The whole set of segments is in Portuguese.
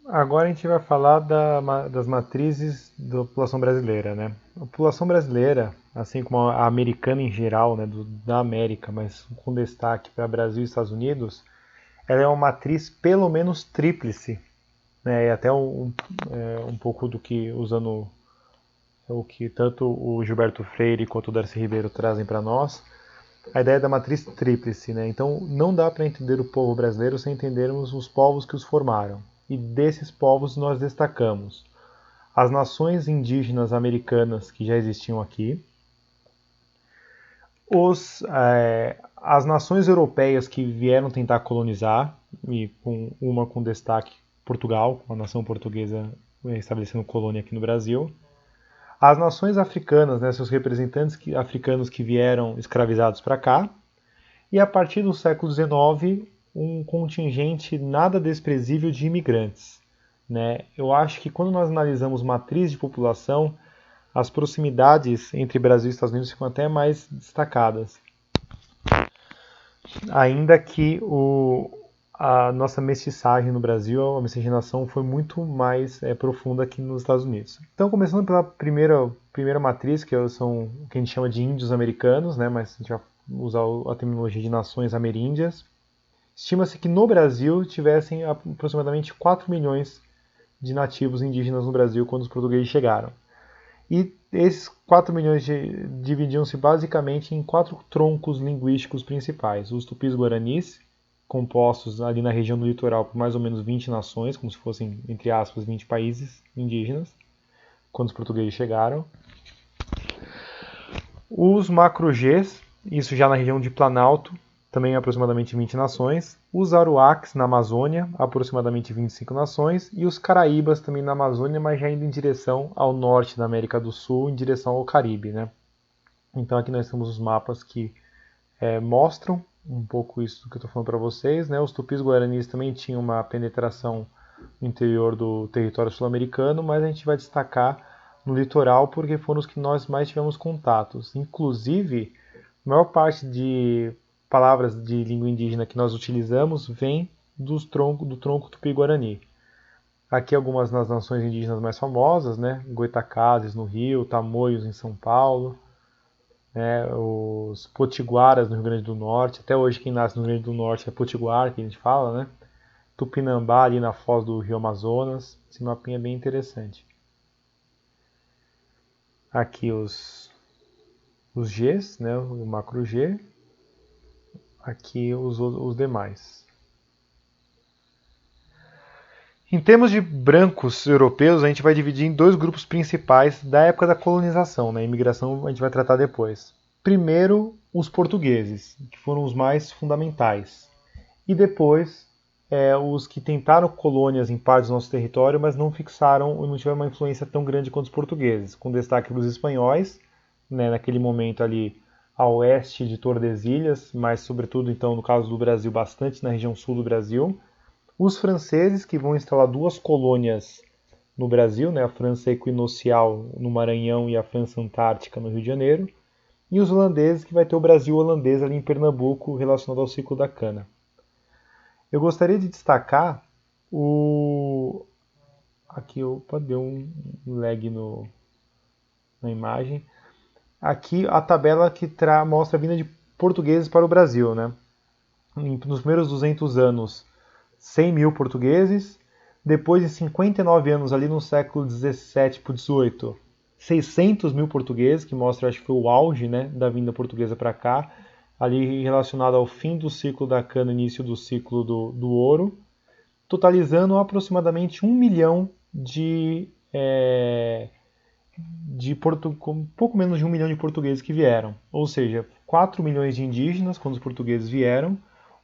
Agora a gente vai falar das matrizes da população brasileira, né? A população brasileira, assim como a americana em geral, né, da América, mas com destaque para Brasil e Estados Unidos, ela é uma matriz pelo menos tríplice, né? E até um pouco do que, usando o que tanto o Gilberto Freire quanto o Darcy Ribeiro trazem para nós, a ideia da matriz tríplice, né? Então não dá para entender o povo brasileiro sem entendermos os povos que os formaram. E desses povos nós destacamos as nações indígenas americanas que já existiam aqui, as nações europeias que vieram tentar colonizar, e com destaque Portugal, a nação portuguesa estabelecendo colônia aqui no Brasil, as nações africanas, né, seus representantes africanos que vieram escravizados para cá, e a partir do século XIX, um contingente nada desprezível de imigrantes. Né? Eu acho que quando nós analisamos matriz de população, as proximidades entre Brasil e Estados Unidos ficam até mais destacadas. Ainda que a nossa mestiçagem no Brasil, a miscigenação foi muito mais profunda que nos Estados Unidos. Então, começando pela primeira matriz, são o que a gente chama de índios americanos, né? Mas a gente vai usar a terminologia de nações ameríndias. Estima-se que no Brasil tivessem aproximadamente 4 milhões de nativos indígenas no Brasil quando os portugueses chegaram. E esses 4 milhões dividiam-se basicamente em 4 troncos linguísticos principais. Os tupis-guaranis, compostos ali na região do litoral por mais ou menos 20 nações, como se fossem, entre aspas, 20 países indígenas, quando os portugueses chegaram. Os macro-Gs, isso já na região de Planalto, também aproximadamente 20 nações. Os Aruacs na Amazônia, aproximadamente 25 nações. E os Caraíbas também na Amazônia, mas já indo em direção ao norte da América do Sul, em direção ao Caribe. Né? Então aqui nós temos os mapas que mostram um pouco isso que eu estou falando para vocês. Né? Os tupis-guaranis também tinham uma penetração no interior do território sul-americano, mas a gente vai destacar no litoral porque foram os que nós mais tivemos contatos. Inclusive, a maior parte de palavras de língua indígena que nós utilizamos vem do tronco tupi-guarani. Aqui algumas das nações indígenas mais famosas, né? Goitacazes no Rio, Tamoios em São Paulo, né? Os Potiguaras no Rio Grande do Norte. Até hoje quem nasce no Rio Grande do Norte é Potiguar, que a gente fala, né? Tupinambá ali na foz do Rio Amazonas. Esse mapinha é bem interessante. Aqui os Gs, né? O macro G. Aqui os demais. Em termos de brancos europeus, a gente vai dividir em dois grupos principais da época da colonização. Né? A imigração a gente vai tratar depois. Primeiro, os portugueses, que foram os mais fundamentais. E depois, os que tentaram colônias em partes do nosso território, mas não fixaram, não tiveram uma influência tão grande quanto os portugueses, com destaque dos espanhóis, né, naquele momento ali a oeste de Tordesilhas, mas sobretudo então no caso do Brasil, bastante na região sul do Brasil. Os franceses, que vão instalar duas colônias no Brasil, né, a França Equinocial no Maranhão e a França Antártica no Rio de Janeiro. E os holandeses, que vai ter o Brasil holandês ali em Pernambuco, relacionado ao ciclo da cana. Eu gostaria de destacar o... Aqui, opa, deu um lag na imagem. Aqui a tabela que mostra a vinda de portugueses para o Brasil. Né? Nos primeiros 200 anos, 100 mil portugueses. Depois de 59 anos, ali no século 17 para 18, 600 mil portugueses, que mostra, acho que foi o auge, né, da vinda portuguesa para cá, ali relacionado ao fim do ciclo da cana, início do ciclo do ouro, totalizando aproximadamente 1 milhão um pouco menos de 1 milhão de portugueses que vieram. Ou seja, 4 milhões de indígenas quando os portugueses vieram,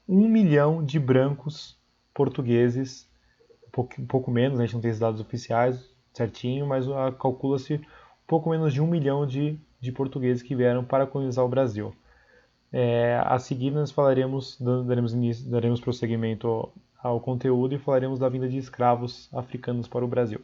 1 milhão de brancos portugueses, um pouco menos, a gente não tem esses dados oficiais certinho, mas calcula-se um pouco menos de 1 milhão de portugueses que vieram para colonizar o Brasil. A seguir nós daremos prosseguimento ao conteúdo e falaremos da vinda de escravos africanos para o Brasil.